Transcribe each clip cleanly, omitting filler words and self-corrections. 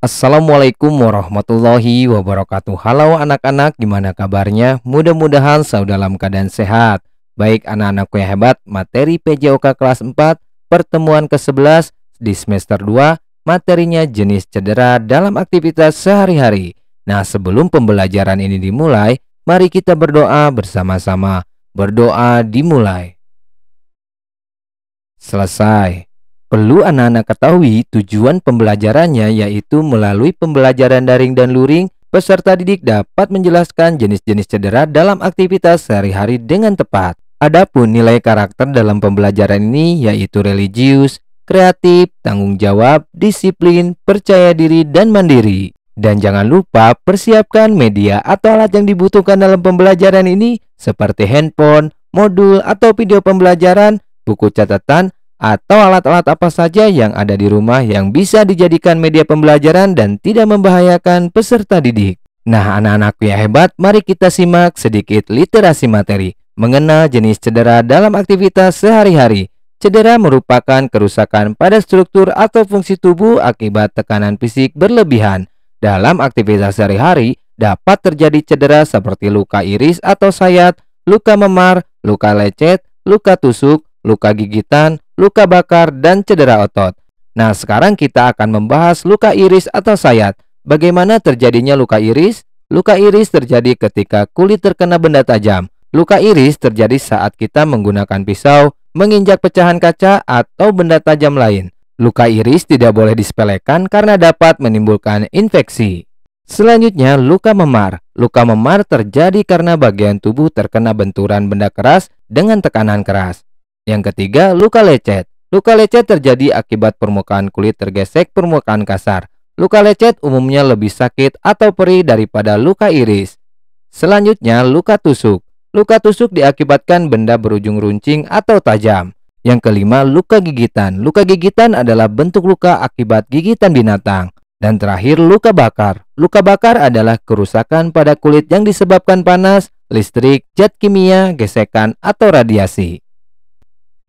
Assalamualaikum warahmatullahi wabarakatuh. Halo anak-anak, gimana kabarnya? Mudah-mudahan selalu dalam keadaan sehat. Baik anak-anakku yang hebat, materi PJOK kelas 4 pertemuan ke-11 di semester 2, materinya jenis cedera dalam aktivitas sehari-hari. Nah, sebelum pembelajaran ini dimulai, mari kita berdoa bersama-sama. Berdoa dimulai. Selesai. Perlu anak-anak ketahui tujuan pembelajarannya yaitu melalui pembelajaran daring dan luring, peserta didik dapat menjelaskan jenis-jenis cedera dalam aktivitas sehari-hari dengan tepat. Adapun nilai karakter dalam pembelajaran ini yaitu religius, kreatif, tanggung jawab, disiplin, percaya diri, dan mandiri. Dan jangan lupa persiapkan media atau alat yang dibutuhkan dalam pembelajaran ini seperti handphone, modul atau video pembelajaran, buku catatan, atau alat-alat apa saja yang ada di rumah yang bisa dijadikan media pembelajaran dan tidak membahayakan peserta didik. Nah, anak-anakku yang hebat, mari kita simak sedikit literasi materi mengenal jenis cedera dalam aktivitas sehari-hari. Cedera merupakan kerusakan pada struktur atau fungsi tubuh akibat tekanan fisik berlebihan. Dalam aktivitas sehari-hari dapat terjadi cedera seperti luka iris atau sayat, luka memar, luka lecet, luka tusuk, luka gigitan, luka bakar, dan cedera otot. Nah, sekarang kita akan membahas luka iris atau sayat. Bagaimana terjadinya luka iris? Luka iris terjadi ketika kulit terkena benda tajam. Luka iris terjadi saat kita menggunakan pisau, menginjak pecahan kaca, atau benda tajam lain. Luka iris tidak boleh disepelekan karena dapat menimbulkan infeksi. Selanjutnya, luka memar. Luka memar terjadi karena bagian tubuh terkena benturan benda keras dengan tekanan keras. Yang ketiga, luka lecet. Luka lecet terjadi akibat permukaan kulit tergesek permukaan kasar. Luka lecet umumnya lebih sakit atau perih daripada luka iris. Selanjutnya, luka tusuk. Luka tusuk diakibatkan benda berujung runcing atau tajam. Yang kelima, luka gigitan. Luka gigitan adalah bentuk luka akibat gigitan binatang. Dan terakhir, luka bakar. Luka bakar adalah kerusakan pada kulit yang disebabkan panas, listrik, zat kimia, gesekan, atau radiasi.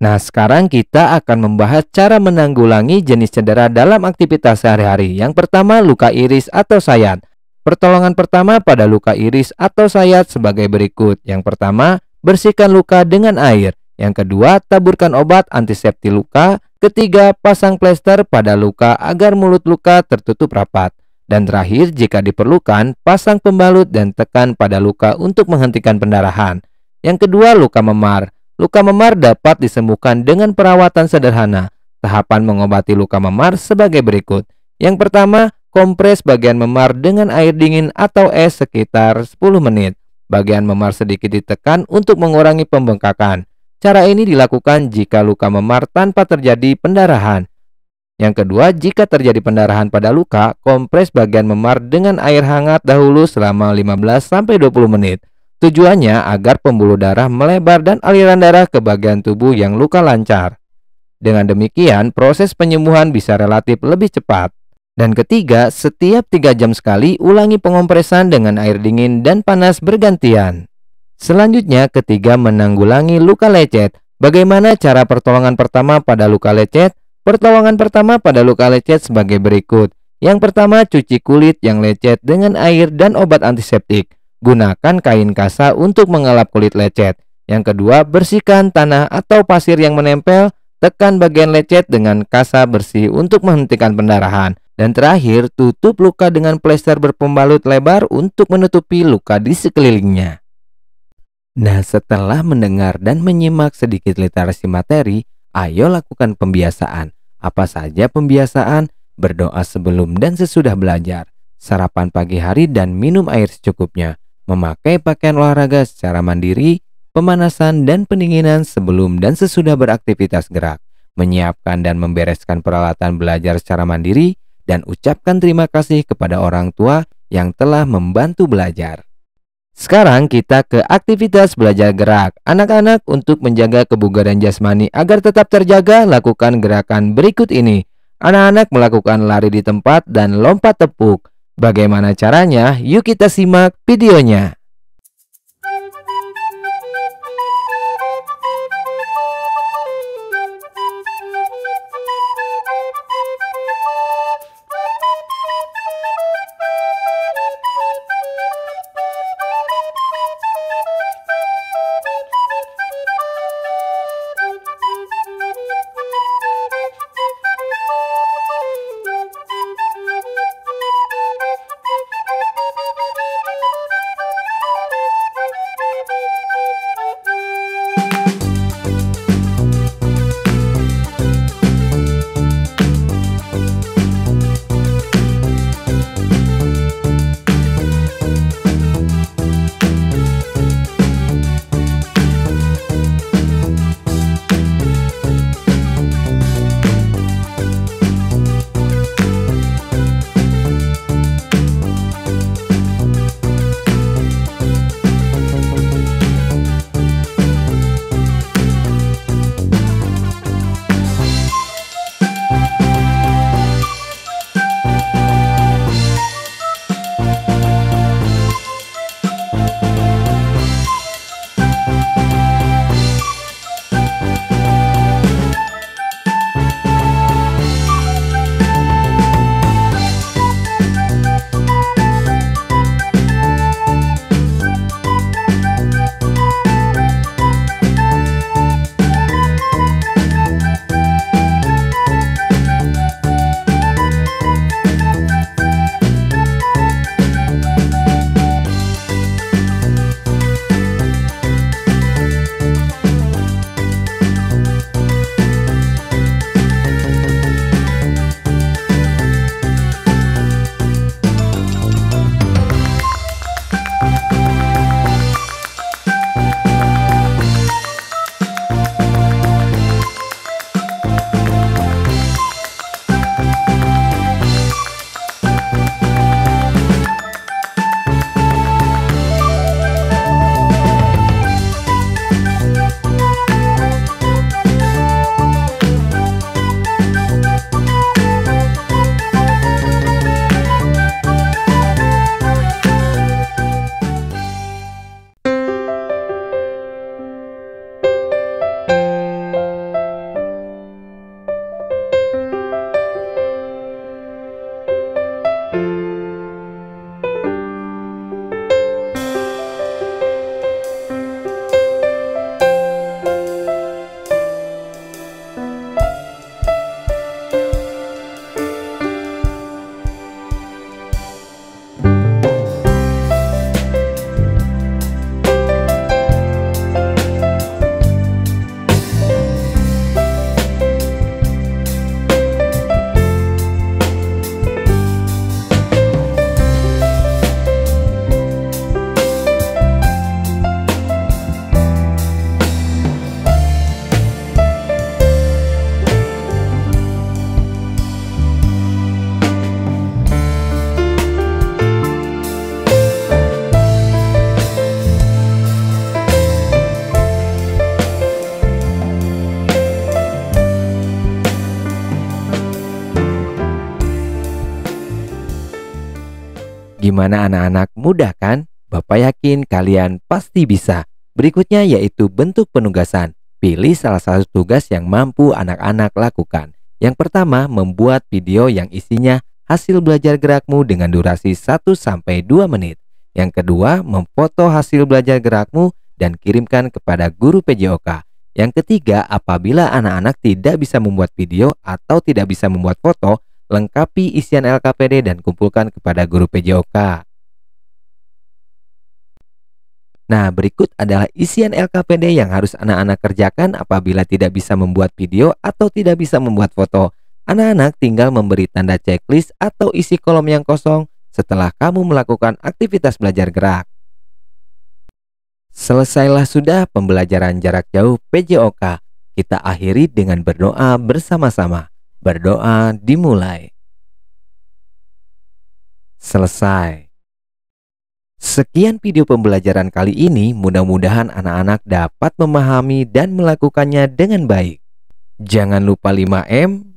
Nah, sekarang kita akan membahas cara menanggulangi jenis cedera dalam aktivitas sehari-hari. Yang pertama, luka iris atau sayat. Pertolongan pertama pada luka iris atau sayat sebagai berikut. Yang pertama, bersihkan luka dengan air. Yang kedua, taburkan obat antiseptik luka. Ketiga, pasang plester pada luka agar mulut luka tertutup rapat. Dan terakhir, jika diperlukan, pasang pembalut dan tekan pada luka untuk menghentikan pendarahan. Yang kedua, luka memar. Luka memar dapat disembuhkan dengan perawatan sederhana. Tahapan mengobati luka memar sebagai berikut. Yang pertama, kompres bagian memar dengan air dingin atau es sekitar 10 menit. Bagian memar sedikit ditekan untuk mengurangi pembengkakan. Cara ini dilakukan jika luka memar tanpa terjadi pendarahan. Yang kedua, jika terjadi pendarahan pada luka, kompres bagian memar dengan air hangat dahulu selama 15-20 menit. Tujuannya agar pembuluh darah melebar dan aliran darah ke bagian tubuh yang luka lancar. Dengan demikian, proses penyembuhan bisa relatif lebih cepat. Dan ketiga, setiap 3 jam sekali ulangi pengompresan dengan air dingin dan panas bergantian. Selanjutnya, ketiga, menanggulangi luka lecet. Bagaimana cara pertolongan pertama pada luka lecet? Pertolongan pertama pada luka lecet sebagai berikut. Yang pertama, cuci kulit yang lecet dengan air dan obat antiseptik. Gunakan kain kasa untuk mengelap kulit lecet. Yang kedua, bersihkan tanah atau pasir yang menempel. Tekan bagian lecet dengan kasa bersih untuk menghentikan pendarahan. Dan terakhir, tutup luka dengan plester berpembalut lebar untuk menutupi luka di sekelilingnya. Nah, setelah mendengar dan menyimak sedikit literasi materi, ayo lakukan pembiasaan. Apa saja pembiasaan? Berdoa sebelum dan sesudah belajar, sarapan pagi hari dan minum air secukupnya, memakai pakaian olahraga secara mandiri, pemanasan dan pendinginan sebelum dan sesudah beraktivitas gerak, menyiapkan dan membereskan peralatan belajar secara mandiri, dan ucapkan terima kasih kepada orang tua yang telah membantu belajar. Sekarang kita ke aktivitas belajar gerak. Anak-anak, untuk menjaga kebugaran jasmani agar tetap terjaga, lakukan gerakan berikut ini. Anak-anak melakukan lari di tempat dan lompat tepuk. Bagaimana caranya? Yuk kita simak videonya. Gimana anak-anak, mudah kan? Bapak yakin kalian pasti bisa. Berikutnya yaitu bentuk penugasan. Pilih salah satu tugas yang mampu anak-anak lakukan. Yang pertama, membuat video yang isinya hasil belajar gerakmu dengan durasi 1-2 menit. Yang kedua, memfoto hasil belajar gerakmu dan kirimkan kepada guru PJOK. Yang ketiga, apabila anak-anak tidak bisa membuat video atau tidak bisa membuat foto, lengkapi isian LKPD dan kumpulkan kepada guru PJOK. Nah, berikut adalah isian LKPD yang harus anak-anak kerjakan apabila tidak bisa membuat video atau tidak bisa membuat foto. Anak-anak tinggal memberi tanda checklist atau isi kolom yang kosong setelah kamu melakukan aktivitas belajar gerak. Selesailah sudah pembelajaran jarak jauh PJOK. Kita akhiri dengan berdoa bersama-sama. Berdoa dimulai. Selesai. Sekian video pembelajaran kali ini, mudah-mudahan anak-anak dapat memahami dan melakukannya dengan baik. Jangan lupa 5M,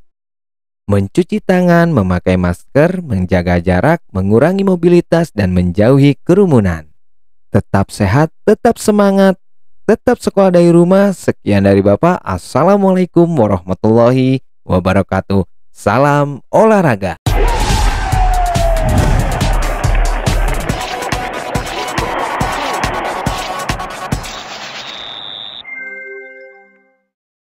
mencuci tangan, memakai masker, menjaga jarak, mengurangi mobilitas, dan menjauhi kerumunan. Tetap sehat, tetap semangat, tetap sekolah dari rumah. Sekian dari Bapak. Assalamualaikum warahmatullahi wabarakatuh. Salam olahraga.